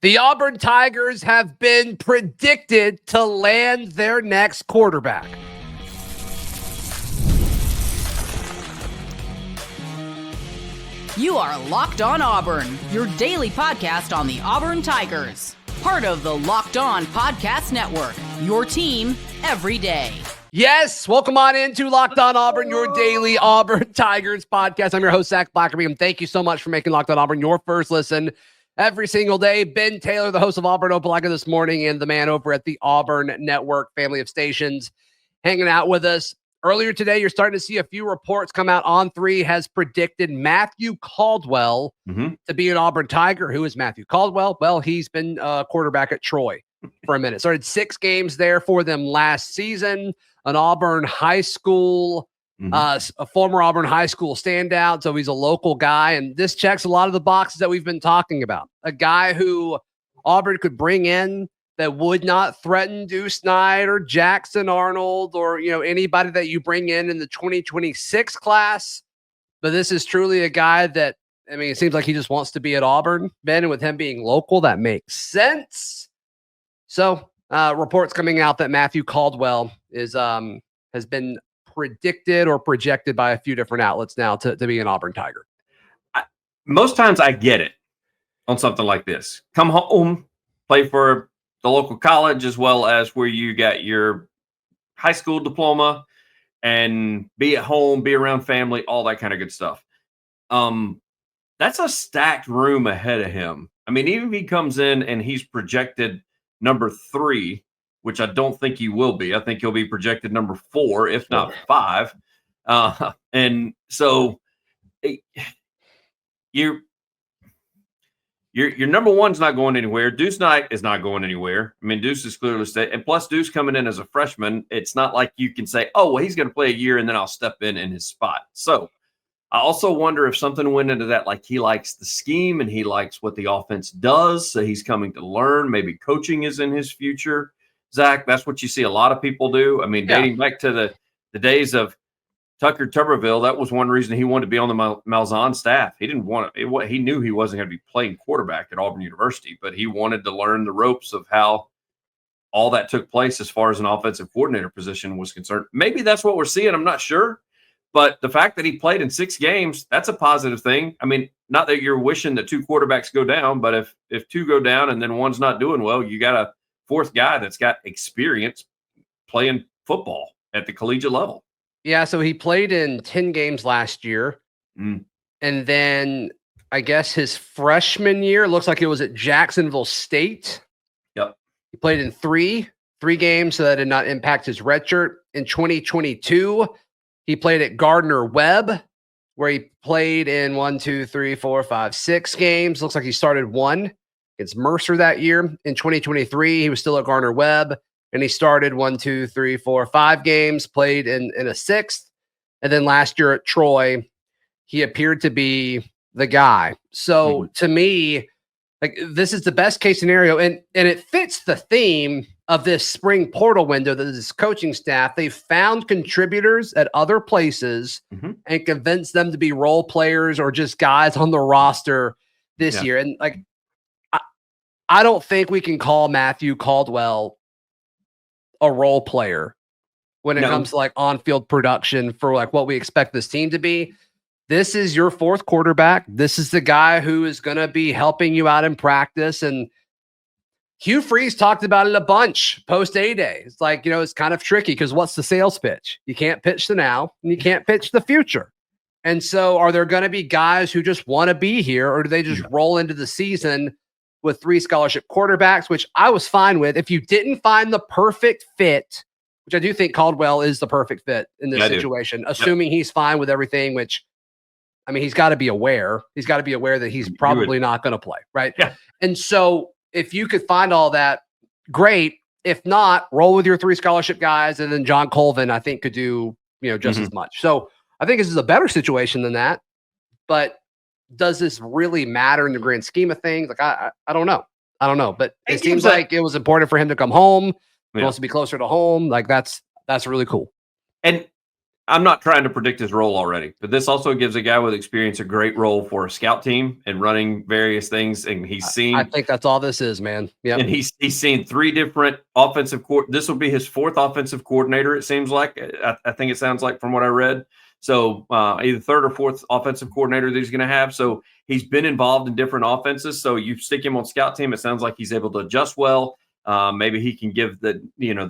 The Auburn Tigers have been predicted to land their next quarterback. You are Locked On Auburn, your daily podcast on the Auburn Tigers. Part of the Locked On Podcast Network, your team every day. Yes, welcome on into Locked On Auburn, your daily Auburn Tigers podcast. I'm your host, Zac Blackerby, and thank you so much for making Locked On Auburn your first listen every single day. Ben Taylor, the host of Auburn Opelika this morning, and the man over at the Auburn Network family of stations, hanging out with us. Earlier today, you're starting to see a few reports come out. On3 has predicted Matthew Caldwell to be an Auburn Tiger. Who is Matthew Caldwell? Well, he's been a quarterback at Troy for a minute. Started 6 games there for them last season. An Auburn high school, a former Auburn high school standout. So he's a local guy. And this checks a lot of the boxes that we've been talking about. A guy who Auburn could bring in that would not threaten Deuce Knight or Jackson Arnold or, anybody that you bring in the 2026 class. But this is truly a guy that, it seems like he just wants to be at Auburn, Ben, and with him being local, that makes sense. So reports coming out that Matthew Caldwell has been predicted or projected by a few different outlets now to be an Auburn Tiger. Most times I get it on something like this. Come home, play for the local college as well as where you got your high school diploma and be at home, be around family, all that kind of good stuff. That's a stacked room ahead of him. Even if he comes in and he's projected number 3, which I don't think he will be. I think he'll be projected number 4, if not 5. And so your number 1's not going anywhere. Deuce Knight is not going anywhere. Deuce is clearly staying. And plus Deuce coming in as a freshman, it's not like you can say, oh, well, he's going to play a year and then I'll step in his spot. So I also wonder if something went into that, like he likes the scheme and he likes what the offense does. So he's coming to learn. Maybe coaching is in his future. Zach, that's what you see a lot of people do. Dating back to the days of Tucker Tuberville, that was one reason he wanted to be on the Malzahn staff. He didn't want to. He knew he wasn't going to be playing quarterback at Auburn University, but he wanted to learn the ropes of how all that took place as far as an offensive coordinator position was concerned. Maybe that's what we're seeing. I'm not sure. But the fact that he played in 6 games, that's a positive thing. Not that you're wishing that 2 quarterbacks go down, but if 2 go down and then one's not doing well, you got a 4th guy that's got experience playing football at the collegiate level. Yeah, so he played in 10 games last year. And then I guess his freshman year, looks like it was at Jacksonville State. Yep. He played in three games, so that did not impact his redshirt. In 2022, he played at Gardner-Webb, where he played in 6 games. Looks like he started 1 against Mercer that year. In 2023, he was still at Gardner-Webb. And he started 5 games, played in a 6th. And then last year at Troy, he appeared to be the guy. So to me, this is the best case scenario. And it fits the theme of this spring portal window that this coaching staff, they found contributors at other places and convinced them to be role players or just guys on the roster this year. And I don't think we can call Matthew Caldwell a role player when it comes to on-field production for what we expect this team to be. This is your 4th quarterback. This is the guy who is going to be helping you out in practice. And Hugh Freeze talked about it a bunch post A-Day. It's it's kind of tricky because what's the sales pitch? You can't pitch the now and you can't pitch the future. And so are there going to be guys who just want to be here, or do they just roll into the season with 3 scholarship quarterbacks, which I was fine with? If you didn't find the perfect fit, which I do think Caldwell is the perfect fit in this situation, assuming he's fine with everything, which, he's got to be aware. He's got to be aware that he's probably not going to play, right? Yeah. And so if you could find all that, great. If not, roll with your 3 scholarship guys, and then John Colvin, I think, could do just as much. So I think this is a better situation than that. But does this really matter in the grand scheme of things? I don't know. But it seems like it was important for him to come home. He wants to be closer to home. That's really cool. And I'm not trying to predict his role already, but this also gives a guy with experience a great role for a scout team and running various things. And he's seen. I think that's all this is, man. Yeah, and he's seen 3 different offensive This will be his 4th offensive coordinator. It seems like. I think it sounds like from what I read. So either 3rd or 4th offensive coordinator that he's going to have. So he's been involved in different offenses. So you stick him on scout team, it sounds like he's able to adjust well. Maybe he can give the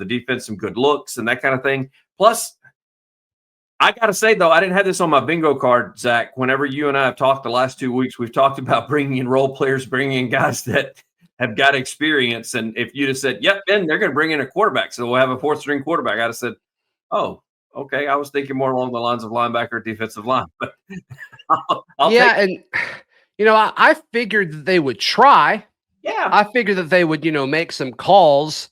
defense some good looks and that kind of thing. Plus, I got to say, though, I didn't have this on my bingo card, Zach. Whenever you and I have talked the last 2 weeks, we've talked about bringing in role players, bringing in guys that have got experience. And if you'd have said, yep, Ben, they're going to bring in a quarterback, so we'll have a 4th-string quarterback, I'd have said, oh, okay. I was thinking more along the lines of linebacker, defensive line. But and, I figured that they would try. Yeah. I figured that they would, make some calls.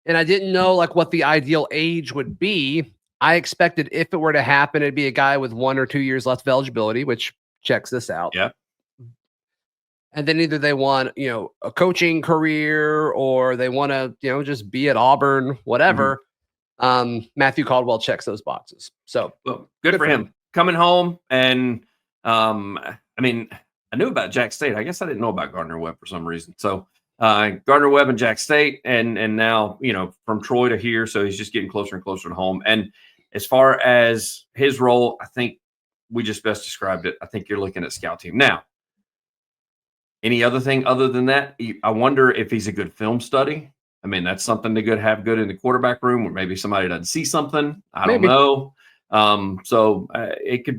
And I didn't know, what the ideal age would be. I expected if it were to happen, it'd be a guy with 1 or 2 years left of eligibility, which checks this out. Yeah. And then either they want, a coaching career or they want to, just be at Auburn, whatever. Matthew Caldwell checks those boxes. So good for him. Coming home. And I knew about Jack State. I guess I didn't know about Gardner Webb for some reason. So Gardner Webb and Jack State, and now, from Troy to here. So he's just getting closer and closer to home. And as far as his role, I think we just best described it. I think you're looking at scout team. Now, any other thing other than that, I wonder if he's a good film study. I mean, that's something to have good in the quarterback room, or maybe somebody doesn't see something. I don't know. He could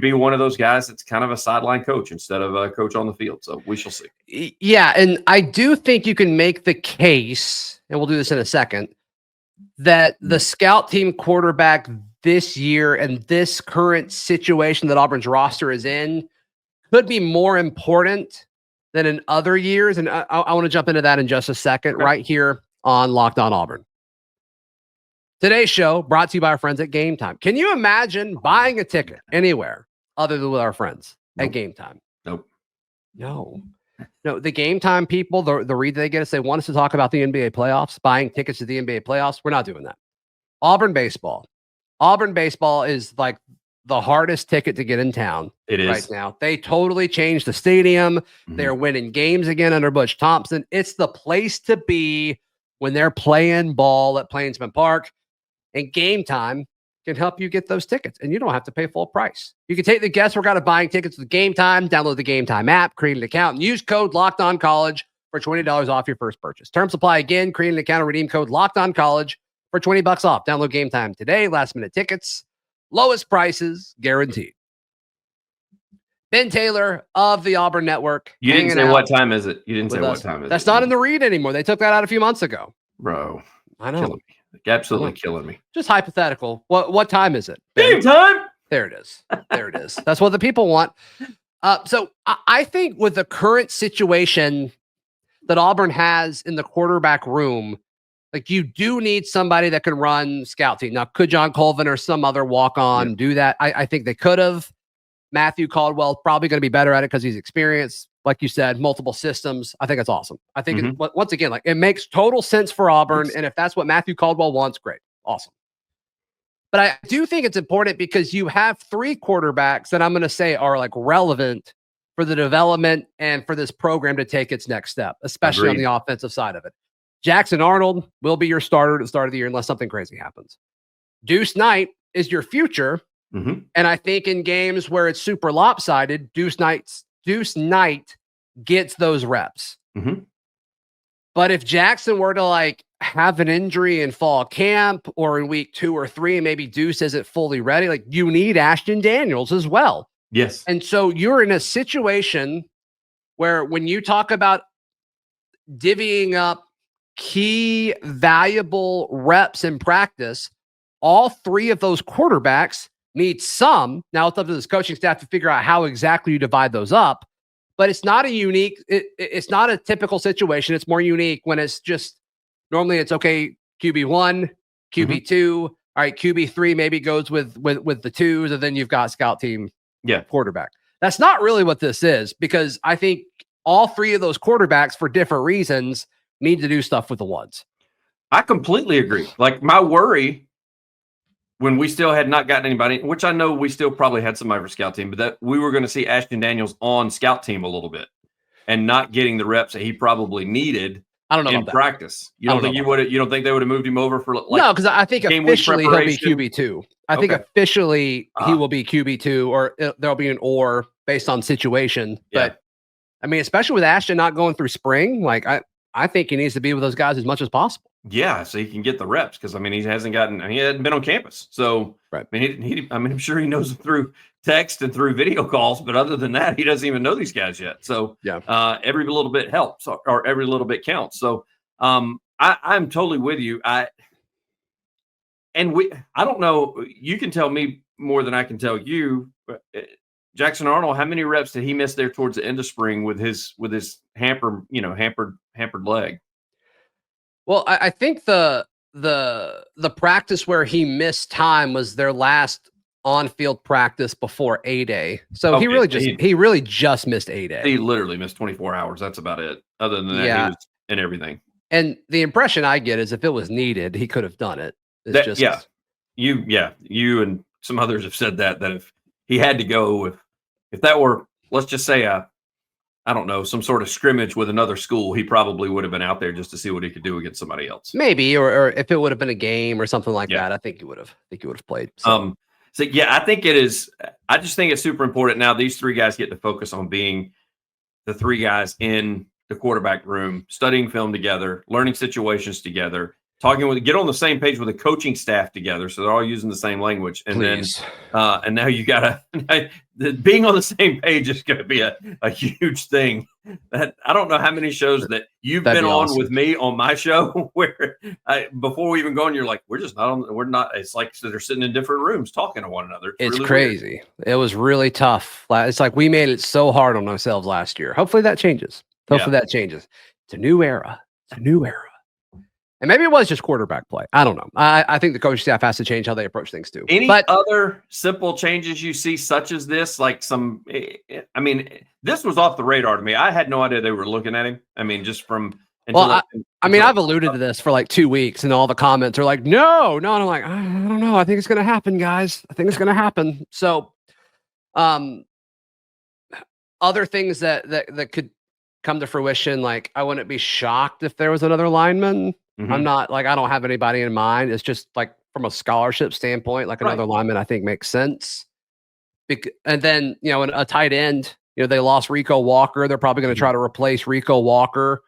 be one of those guys that's kind of a sideline coach instead of a coach on the field. So we shall see. Yeah. And I do think you can make the case, and we'll do this in a second, that the scout team quarterback this year and this current situation that Auburn's roster is in could be more important than in other years. And I want to jump into that in just a second, right here on Locked On Auburn. Today's show brought to you by our friends at Game Time. Can you imagine buying a ticket anywhere other than with our friends at Game Time? Nope. No, the Game Time people, the read they get us, they want us to talk about the NBA playoffs, buying tickets to the NBA playoffs. We're not doing that. Auburn baseball is like the hardest ticket to get in town. It is right now. They totally changed the stadium. They're winning games again under Butch Thompson. It's the place to be when they're playing ball at Plainsman Park. And Game Time can help you get those tickets, and you don't have to pay full price. You can take the guesswork out of buying tickets with Game Time. Download the Game Time app, create an account, and use code LOCKEDONCollege for $20 off your first purchase. Terms apply again. Create an account and redeem code LOCKEDONCollege for $20 off. Download Game Time today. Last minute tickets, lowest prices guaranteed. Ben Taylor of the Auburn Network. You didn't say what time is it. You didn't say what time is it. That's not in the read anymore. They took that out a few months ago. Bro, I know. Killing me. Absolutely killing me. Just hypothetical. What time is it? Game time. There it is. There it is. That's what the people want. So I think with the current situation that Auburn has in the quarterback room, you do need somebody that can run scout team. Now, could John Colvin or some other walk-on do that? I think they could have. Matthew Caldwell probably going to be better at it because he's experienced. Like you said, multiple systems. I think it's awesome. I think once again, it makes total sense for Auburn. And if that's what Matthew Caldwell wants, great. Awesome. But I do think it's important because you have 3 quarterbacks that I'm going to say are relevant for the development and for this program to take its next step, especially on the offensive side of it. Jackson Arnold will be your starter at the start of the year unless something crazy happens. Deuce Knight is your future. And I think in games where it's super lopsided, Deuce Knight gets those reps. But if Jackson were to have an injury in fall camp or in week 2 or 3, and maybe Deuce isn't fully ready, you need Ashton Daniels as well. Yes. And so you're in a situation where when you talk about divvying up key valuable reps in practice, all 3 of those quarterbacks need some. Now it's up to this coaching staff to figure out how exactly you divide those up, but it's not it's not a typical situation. It's more unique when it's just, normally it's okay, QB1, QB2, all right, QB3 maybe goes with the 2s, and then you've got scout team quarterback. That's not really what this is, because I think all 3 of those quarterbacks, for different reasons, need to do stuff with the 1s. I completely agree. My worry when we still had not gotten anybody, which I know we still probably had somebody for scout team, but that we were going to see Ashton Daniels on scout team a little bit and not getting the reps that he probably needed. I don't know in about practice. You don't think you would? You don't think they would have moved him over for no? Because I think officially he'll be QB2. I think officially he will be QB2, or there'll be an or based on situation. But I mean, especially with Ashton not going through spring, like I think he needs to be with those guys as much as possible. Yeah, so he can get the reps because I mean he hadn't been on campus. So right. I mean, I'm sure he knows them through text and through video calls, but other than that, he doesn't even know these guys yet. So every little bit helps, or every little bit counts. So I'm totally with you. I don't know. You can tell me more than I can tell you. Jackson Arnold, how many reps did he miss there towards the end of spring with his hampered leg? Well, I think the practice where he missed time was their last on-field practice before A-Day. So he really just missed A-Day. He literally missed 24 hours. That's about it. Other than that, he was in everything. And the impression I get is if it was needed, he could have done it. You and some others have said that if he had to go, if that were, let's just say I don't know, some sort of scrimmage with another school, he probably would have been out there just to see what he could do against somebody else. Maybe, or if it would have been a game or something like that, I think he would have played. So I think it is. I just think it's super important now. These three guys get to focus on being the three guys in the quarterback room, studying film together, learning situations together, get on the same page with the coaching staff together, so they're all using the same language. And then, and now you gotta being on the same page is going to be a huge thing. That I don't know how many shows that you've been on with me on my show where before we even go on, you're like, we're just not on. We're not. It's like they're sitting in different rooms talking to one another. It's really crazy. Weird. It was really tough. It's like we made it so hard on ourselves last year. Hopefully that changes. That changes. It's a new era. And maybe it was just quarterback play. I don't know. I think the coaching staff has to change how they approach things too. Any other simple changes you see, such as this? Like I mean, this was off the radar to me. I had no idea they were looking at him. I mean, just from. I've alluded to this for like 2 weeks, and all the comments are like, no. And I'm like, I don't know. I think it's going to happen, guys. I think it's going to happen. So, other things that could come to fruition, like I wouldn't be shocked if there was another lineman. Mm-hmm. I'm not like, I don't have anybody in mind. It's just like from a scholarship standpoint, like another lineman, I think makes sense. And then, a tight end, they lost Rico Walker. They're probably going to try to replace Rico Walker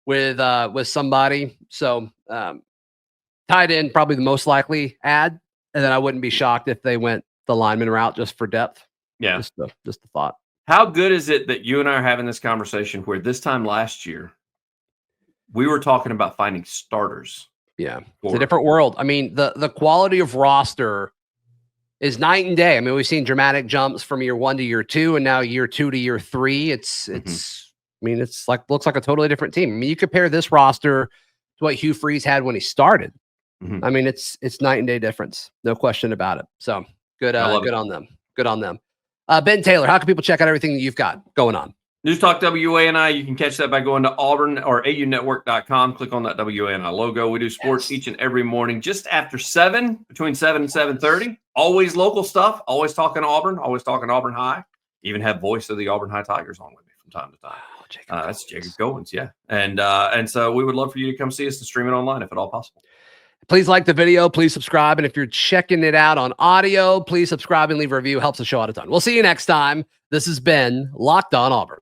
with somebody. So tight end, probably the most likely add. And then I wouldn't be shocked if they went the lineman route just for depth. Yeah. Just the thought. How good is it that you and I are having this conversation where this time last year, we were talking about finding starters. Yeah, it's a different world. I mean, the quality of roster is night and day. I mean, we've seen dramatic jumps from year 1 to year 2, and now year 2 to year 3. It's like looks like a totally different team. I mean, you compare this roster to what Hugh Freeze had when he started. Mm-hmm. I mean, it's night and day difference, no question about it. So good on them. Good on them. Ben Taylor, how can people check out everything that you've got going on? News Talk WANI, you can catch that by going to Auburn or AUnetwork.com. Click on that WANI logo. We do sports each and every morning just after 7, between 7 and 7:30. Always local stuff. Always talking Auburn. Always talking Auburn High. Even have voice of the Auburn High Tigers on with me from time to time. That's Jacob Goins, yeah. And so we would love for you to come see us and stream it online if at all possible. Please like the video. Please subscribe. And if you're checking it out on audio, please subscribe and leave a review. Helps the show out a ton. We'll see you next time. This has been Locked On Auburn.